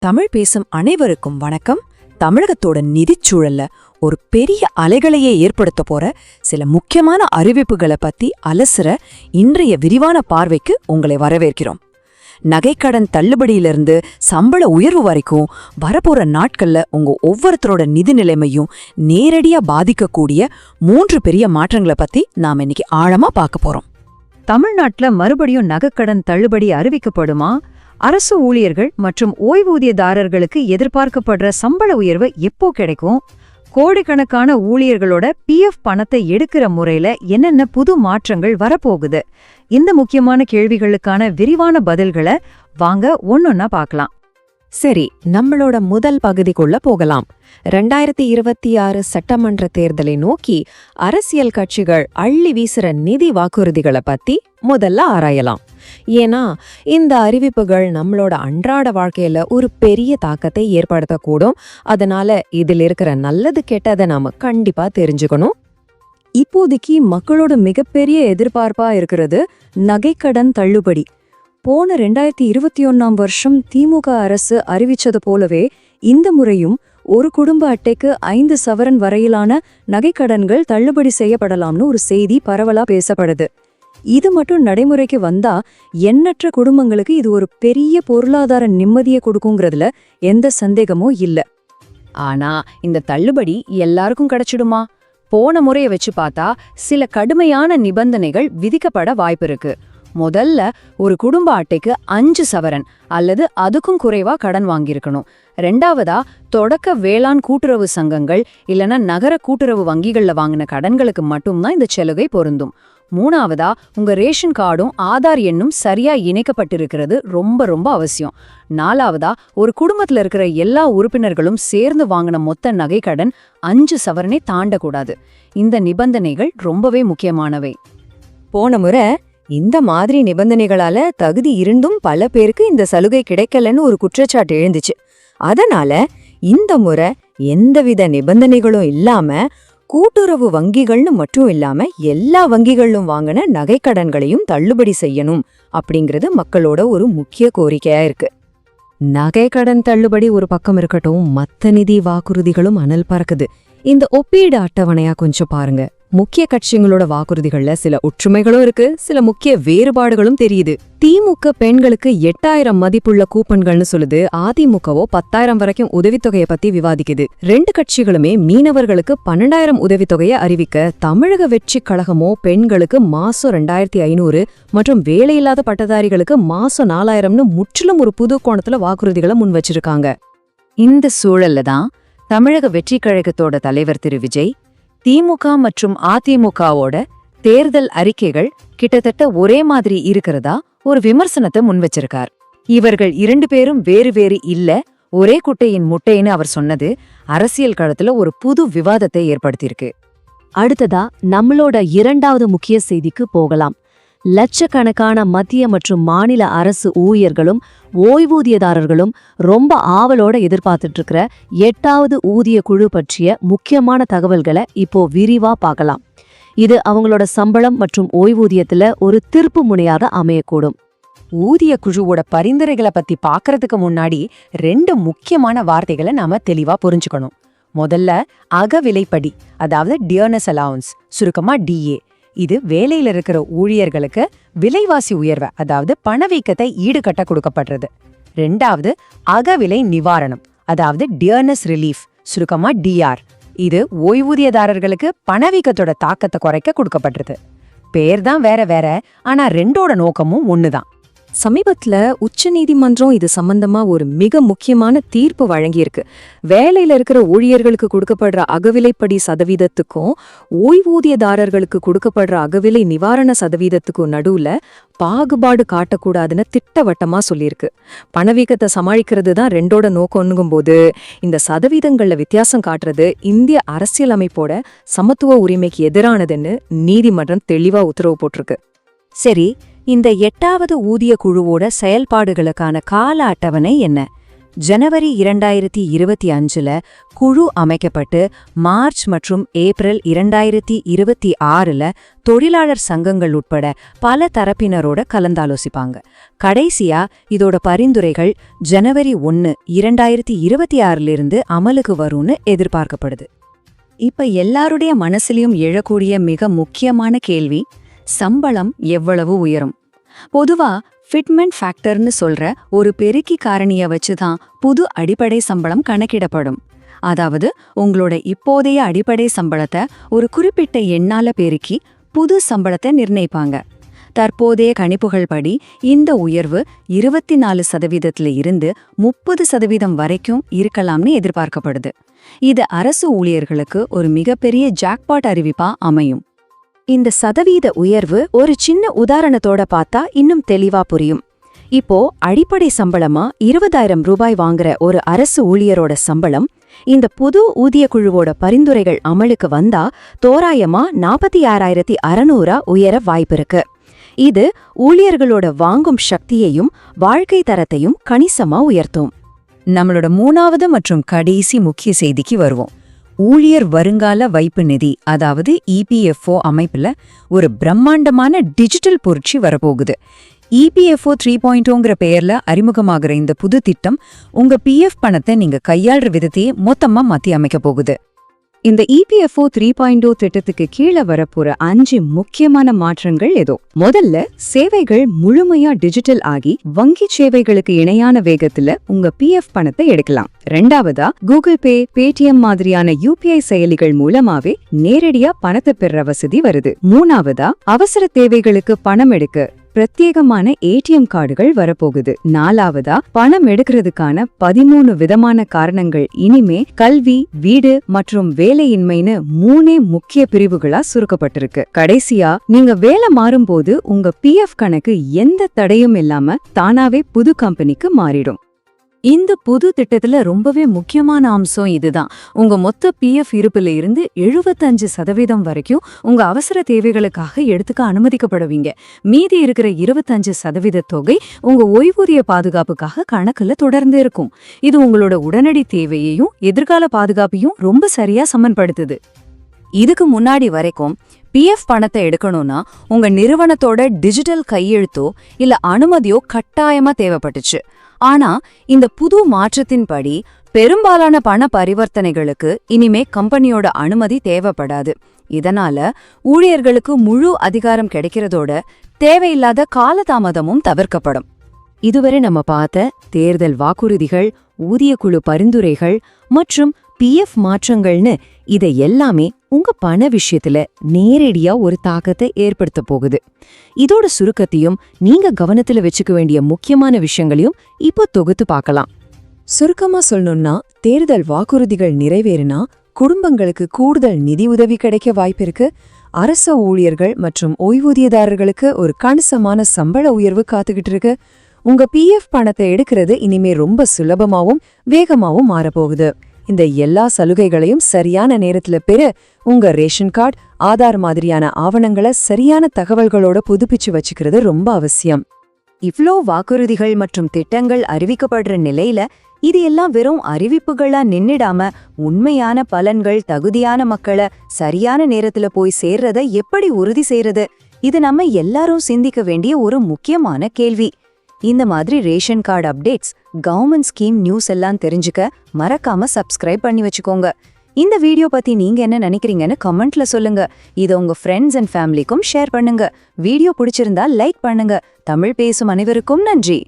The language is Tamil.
தமிழ் பேசும் அனைவருக்கும் வணக்கம். தமிழகத்தோட நிதிச்சூழல்ல ஒரு பெரிய அலைகளையே ஏற்படுத்த போற சில முக்கியமான அறிவிப்புகளை பத்தி அலசுற இன்றைய விரிவான பார்வைக்கு உங்களை வரவேற்கிறோம். நகைக்கடன் தள்ளுபடியிலிருந்து சம்பள உயர்வு வரைக்கும் வரப்போற நாட்கள்ல உங்க ஒவ்வொருத்தரோட நிதி நிலைமையும் நேரடியா பாதிக்கக்கூடிய 3 பெரிய மாற்றங்களை பத்தி நாம இன்னைக்கு ஆழமா பார்க்க போறோம். தமிழ்நாட்டுல மறுபடியும் நகைக்கடன் தள்ளுபடி அறிவிக்கப்படுமா? அரசு ஊழியர்கள் மற்றும் ஓய்வூதியதாரர்களுக்கு எதிர்பார்க்கப்படுற சம்பள உயர்வு எப்போ கிடைக்கும்? கோடிக்கணக்கான ஊழியர்களோட PF பணத்தை எடுக்கிற முறையில என்னென்ன புது மாற்றங்கள் வரப்போகுது? இந்த முக்கியமான கேள்விகளுக்கான விரிவான பதில்களை வாங்க ஒன்னொன்னா பார்க்கலாம். சரி, நம்மளோட முதல் பகுதிக்குள்ள போகலாம். 2026 சட்டமன்ற தேர்தலை நோக்கி அரசியல் கட்சிகள் அள்ளி வீசுற நிதி வாக்குறுதிகளை பத்தி முதல்ல ஆராயலாம். ஏன்னா இந்த அறிவிப்புகள் நம்மளோட அன்றாட வாழ்க்கையில ஒரு பெரிய தாக்கத்தை ஏற்படுத்தக்கூடும். அதனால இதில் இருக்கிற நல்லது கெட்டதை நாம கண்டிப்பா தெரிஞ்சுக்கணும். இப்போதைக்கு மக்களோட மிகப்பெரிய எதிர்பார்ப்பா இருக்கிறது நகைக்கடன் தள்ளுபடி. போன 2021 வருஷம் திமுக அரசு அறிவிச்சது போலவே இந்த முறையும் ஒரு குடும்ப அட்டைக்கு 5 சவரன் வரையிலான நகைக்கடன்கள் தள்ளுபடி செய்யப்படலாம்னு ஒரு செய்தி பரவலா பேசப்படுது. இது மட்டும் நடைமுறைக்கு வந்தா எண்ணற்ற குடும்பங்களுக்கு இது ஒரு பெரிய பொருளாதார நிம்மதியை கொடுக்குங்கிறதுல எந்த சந்தேகமும் இல்ல. ஆனா இந்த தள்ளுபடி எல்லாருக்கும் கிடைச்சிடுமா? போன முறையை வச்சு பார்த்தா சில கடுமையான நிபந்தனைகள் விதிக்கப்பட வாய்ப்பிருக்கு. முதல்ல ஒரு குடும்ப அட்டைக்கு 5 சவரன் அல்லது அதுக்கும் குறைவா கடன் வாங்கியிருக்கணும். ரெண்டாவதா தொடக்க வேளாண் கூட்டுறவு சங்கங்கள் இல்லனா நகர கூட்டுறவு வங்கிகள்ல வாங்கின கடன்களுக்கு மட்டும்தான் இந்த சலுகை பொருந்தும். மூணாவதா உங்க ரேஷன் கார்டும் ஆதார் எண்ணும் சரியா இணைக்கப்பட்டிருக்கிறது ரொம்ப ரொம்ப அவசியம். நாலாவதா ஒரு குடும்பத்துல இருக்கிற எல்லா உறுப்பினர்களும் சேர்ந்து வாங்கின மொத்த நகை கடன் 5 சவரனே தாண்டக்கூடாது. இந்த நிபந்தனைகள் ரொம்பவே முக்கியமானவை. போன முறை இந்த மாதிரி நிபந்தனைகளால தகுதி இருந்தும் பல பேருக்கு இந்த சலுகை கிடைக்கலன்னு ஒரு குற்றச்சாட்டு எழுந்துச்சு. அதனால இந்த முறை எந்தவித நிபந்தனைகளும் இல்லாம கூட்டுறவு வங்கிகள்னு மட்டும் இல்லாம எல்லா வங்கிகளிலும் வாங்கின நகைக்கடன்களையும் தள்ளுபடி செய்யணும் அப்படிங்கிறது மக்களோட ஒரு முக்கிய கோரிக்கையா இருக்கு. நகைக்கடன் தள்ளுபடி ஒரு பக்கம் இருக்கட்டும், மத்த நிதி வாக்குறுதிகளும் அனல் பறக்குது. இந்த ஒப்பீடு அட்டவணையா கொஞ்சம் பாருங்க. முக்கிய கட்சிகளோட வாக்குறுதிகள்ல சில ஒற்றுமைகளும் இருக்கு, சில முக்கிய வேறுபாடுகளும் தெரியுது. திமுக பெண்களுக்கு 8000 மதிப்புள்ள கூப்பன்கள்னு சொல்லுது. அதிமுகவோ 10,000 வரைக்கும் உதவித்தொகையை பத்தி விவாதிக்குது. 2 கட்சிகளுமே மீனவர்களுக்கு 12,000 உதவித்தொகையை அறிவிக்க, தமிழக வெற்றி கழகமோ பெண்களுக்கு மாசம் 2,500 மற்றும் வேலையில்லாத பட்டதாரிகளுக்கு மாசம் 4,000னு முற்றிலும் ஒரு புது கோணத்துல வாக்குறுதிகளை முன் வச்சிருக்காங்க. இந்த சூழல்ல தான் தமிழக வெற்றி கழகத்தோட தலைவர் திரு விஜய் திமுக மற்றும் அதிமுகவோட தேர்தல் அறிக்கைகள் கிட்டத்தட்ட ஒரே மாதிரி இருக்கிறதா ஒரு விமர்சனத்தை முன்வச்சிருக்கார். இவர்கள் 2 பேரும் வேறு வேறு இல்ல, ஒரே குட்டையின் முட்டைன்னு அவர் சொன்னது அரசியல் களத்துல ஒரு புது விவாதத்தை ஏற்படுத்தியிருக்கு. அடுத்ததா நம்மளோட 2வது முக்கிய செய்திக்கு போகலாம். லட்சக்கணக்கான மத்திய மற்றும் மாநில அரசு ஊழியர்களும் ஓய்வூதியதாரர்களும் ரொம்ப ஆவலோட எதிர்பார்த்துட்டு இருக்கிற 8வது ஊதிய குழு பற்றிய முக்கியமான தகவல்களை இப்போ விரிவா பார்க்கலாம். இது அவங்களோட சம்பளம் மற்றும் ஓய்வூதியத்துல ஒரு திருப்பு முனையாக அமையக்கூடும். ஊதிய குழுவோட பரிந்துரைகளை பத்தி பாக்குறதுக்கு முன்னாடி 2 முக்கியமான வார்த்தைகளை நாம தெளிவா புரிஞ்சுக்கணும். முதல்ல அகவிலைப்படி, அதாவது டியர்னஸ் அலவுன்ஸ், சுருக்கமா DA. இது வேலையில இருக்கிற ஊழியர்களுக்கு விலைவாசி உயர்வை, அதாவது பணவீக்கத்தை ஈடுகட்ட கொடுக்கப்படுறது. 2வது அகவிலை நிவாரணம், அதாவது டியர்னஸ் ரிலீஃப், சுருக்கமா DR. இது ஓய்வூதியதாரர்களுக்கு பணவீக்கத்தோட தாக்கத்தை குறைக்க கொடுக்கப்படுறது. பேர் தான் வேற வேற, ஆனா 2ஓட நோக்கமும் ஒண்ணுதான். சமீபத்துல உச்சநீதிமன்றம் இது சம்பந்தமா ஒரு மிக முக்கியமான தீர்ப்பு வழங்கியிருக்கு. வேலையில இருக்கிற ஊழியர்களுக்கு கொடுக்கப்படுற அகவிலைப்படி சதவீதத்துக்கும் ஓய்வூதியதாரர்களுக்கு கொடுக்கப்படுற அகவிலை நிவாரண சதவீதத்துக்கும் நடுவுல பாகுபாடு காட்டக்கூடாதுன்னு திட்டவட்டமா சொல்லியிருக்கு. பணவீக்கத்தை சமாளிக்கிறது தான் 2ஓட நோக்கம்னுங்கும் போது இந்த சதவீதங்கள்ல வித்தியாசம் காட்டுறது இந்திய அரசியலமைப்போட சமத்துவ உரிமைக்கு எதிரானதுன்னு நீதிமன்றம் தெளிவா உத்தரவு போட்டிருக்கு. சரி, இந்த 8வது ஊதிய குழுவோட செயல்பாடுகளுக்கான கால அட்டவணை என்ன? ஜனவரி 2025ல குழு அமைக்கப்பட்டு மார்ச் மற்றும் ஏப்ரல் 2026ல தொழிலாளர் சங்கங்கள் உட்பட பல தரப்பினரோட கலந்தாலோசிப்பாங்க. கடைசியா இதோட பரிந்துரைகள் ஜனவரி 1, 2026லிருந்து அமலுக்கு வரும்னு எதிர்பார்க்கப்படுது. இப்ப எல்லாருடைய மனசுலயும் எழக்கூடிய மிக முக்கியமான கேள்வி, சம்பளம் எவ்வளவு உயரும்? பொதுவா ஃபிட்மென்ட் ஃபேக்டர்னு சொல்ற ஒரு பெருக்கி காரணிய வச்சுதான் புது அடிப்படை சம்பளம் கணக்கிடப்படும். அதாவது உங்களோட இப்போதைய அடிப்படை சம்பளத்தை ஒரு குறிப்பிட்ட எண்ணால பெருக்கி புது சம்பளத்தை நிர்ணயிப்பாங்க. தற்போதைய கணிப்புகள் படி இந்த உயர்வு 24% இருந்து 30% வரைக்கும் இருக்கலாம்னு எதிர்பார்க்கப்படுது. இது அரசு ஊழியர்களுக்கு ஒரு மிகப்பெரிய ஜாக்பாட் அறிவிப்பா அமையும். இந்த சதவீத உயர்வு ஒரு சின்ன உதாரணத்தோட பார்த்தா இன்னும் தெளிவா புரியும். இப்போ அடிப்படை சம்பளமா 20,000 ரூபாய் வாங்குற ஒரு அரசு ஊழியரோட சம்பளம் இந்த புது ஊதிய குழுவோட பரிந்துரைகள் அமலுக்கு வந்தா தோராயமா 46,600 உயர வாய்ப்பிருக்கு. இது ஊழியர்களோட வாங்கும் சக்தியையும் வாழ்க்கை தரத்தையும் கணிசமா உயர்த்தும். நம்மளோட 3வது மற்றும் கடைசி முக்கிய செய்திக்கு வருவோம். ஊழியர் வருங்கால வைப்பு நிதி, அதாவது EPFO அமைப்புல ஒரு பிரம்மாண்டமான டிஜிட்டல் புரட்சி வரப்போகுது. EPFO 3.0ங்கிற பெயர்ல அறிமுகமாகிற இந்த புது திட்டம் உங்க PF பணத்தை நீங்க கையாளுற விதத்தையே மொத்தமா மாத்தி அமைக்க போகுது. இந்த EPFO 3.0 திட்டத்துக்கு கீழே வரப்போற 5 முக்கியமான மாற்றங்கள் ஏதோ. முதல்ல, சேவைகள் முழுமையா டிஜிட்டல் ஆகி வங்கி சேவைகளுக்கு இணையான வேகத்துல உங்க PF பணத்தை எடுக்கலாம். ரெண்டாவதா, கூகுள் பே, பேடிஎம் மாதிரியான UPI செயலிகள் மூலமாவே நேரடியா பணத்தை பெற வசதி வருது. மூணாவதா, அவசர தேவைகளுக்கு பணம் எடுக்க பிரத்யேகமான ATM கார்டுகள் வரப்போகுது. நாலாவதா, பணம் எடுக்கிறதுக்கான 13 விதமான காரணங்கள் இனிமே கல்வி, வீடு மற்றும் வேலையின்மைன்னு 3 முக்கிய பிரிவுகளா சுருக்கப்பட்டிருக்கு. கடைசியா, நீங்க வேலை மாறும்போது உங்க PF கணக்கு எந்த தடையும் இல்லாம தானாவே புது கம்பெனிக்கு மாறிடும். இந்த புது திட்டத்துல ரொம்பவே முக்கியமான அம்சம் இதுதான். உங்க மொத்த PF இருப்புல இருந்து 75% வரைக்கும் உங்க அவசர தேவைகளுக்காக எடுத்துக்க அனுமதிக்கப்படுவீங்க. மீதி இருக்கிற 25% தொகை உங்க ஓய்வூதிய பாதுகாப்புக்காக கணக்குல தொடர்ந்து இருக்கும். இது உங்களோட உடனடி தேவையையும் எதிர்கால பாதுகாப்பையும் ரொம்ப சரியா சமன்படுத்துது. இதுக்கு முன்னாடி வரைக்கும் PF பணத்தை எடுக்கணும்னா உங்க நிறுவனத்தோட டிஜிட்டல் கையெழுத்தோ இல்ல அனுமதியோ கட்டாயமா தேவைப்பட்டுச்சு. ஆனா இந்த புது மாற்றத்தின்படி பெரும்பாலான பண பரிவர்த்தனைகளுக்கு இனிமே கம்பெனியோட அனுமதி தேவைப்படாது. இதனால ஊழியர்களுக்கு முழு அதிகாரம் கிடைக்கிறதோட தேவையில்லாத காலதாமதமும் தவிர்க்கப்படும். இதுவரை நம்ம பார்த்த தேர்தல் வாக்குறுதிகள், ஊதியக்குழு பரிந்துரைகள் மற்றும் PF மாற்றங்கள்னு இதை எல்லாமே உங்க பண விஷயத்துல நேரடியா ஒரு தாக்கத்தை ஏற்படுத்த போகுது. இதோட சுருக்கத்தையும் நீங்க கவனத்துல வச்சுக்க வேண்டிய முக்கியமான விஷயங்களையும் இப்போ தொகுத்து பார்க்கலாம். சுருக்கமா சொல்லணும்னா, தேர்தல் வாக்குறுதிகள் நிறைவேறினா குடும்பங்களுக்கு கூடுதல் நிதி உதவி கிடைக்க வாய்ப்பிருக்கு. அரச ஊழியர்கள் மற்றும் ஓய்வூதியதாரர்களுக்கு ஒரு கணிசமான சம்பள உயர்வு காத்துக்கிட்டு இருக்கு. உங்க PF பணத்தை எடுக்கிறது இனிமே ரொம்ப சுலபமாவும் வேகமாவும் மாறப்போகுது. இந்த எல்லா சலுகைகளையும் சரியான நேரத்துல பெற உங்க ரேஷன் கார்டு, ஆதார் மாதிரியான ஆவணங்களை சரியான தகவல்களோட புதுப்பிச்சு வச்சுக்கிறது ரொம்ப அவசியம். இவ்ளோ வாக்குறுதிகள் மற்றும் திட்டங்கள் அறிவிக்கப்படுற நிலையில இது எல்லாம் வெறும் அறிவிப்புகளா நின்னுடாம உண்மையான பலன்கள் தகுதியான மக்களை சரியான நேரத்துல போய் சேர்றத எப்படி உறுதி செய்யறது? இது நம்ம எல்லாரும் சிந்திக்க வேண்டிய ஒரு முக்கியமான கேள்வி. இந்த மாதிரி ration card updates, government scheme news எல்லாம் தெரிஞ்சுக்க மறக்காம சப்ஸ்கிரைப் பண்ணி வச்சுக்கோங்க. இந்த வீடியோ பத்தி நீங்க என்ன நினைக்கிறீங்கன்னு கமெண்ட்ல சொல்லுங்க. இதை உங்க ஃப்ரெண்ட்ஸ் அண்ட் ஃபேமிலிக்கும் ஷேர் பண்ணுங்க. வீடியோ பிடிச்சிருந்தா லைக் பண்ணுங்க. தமிழ் பேசும் அனைவருக்கும் நன்றி.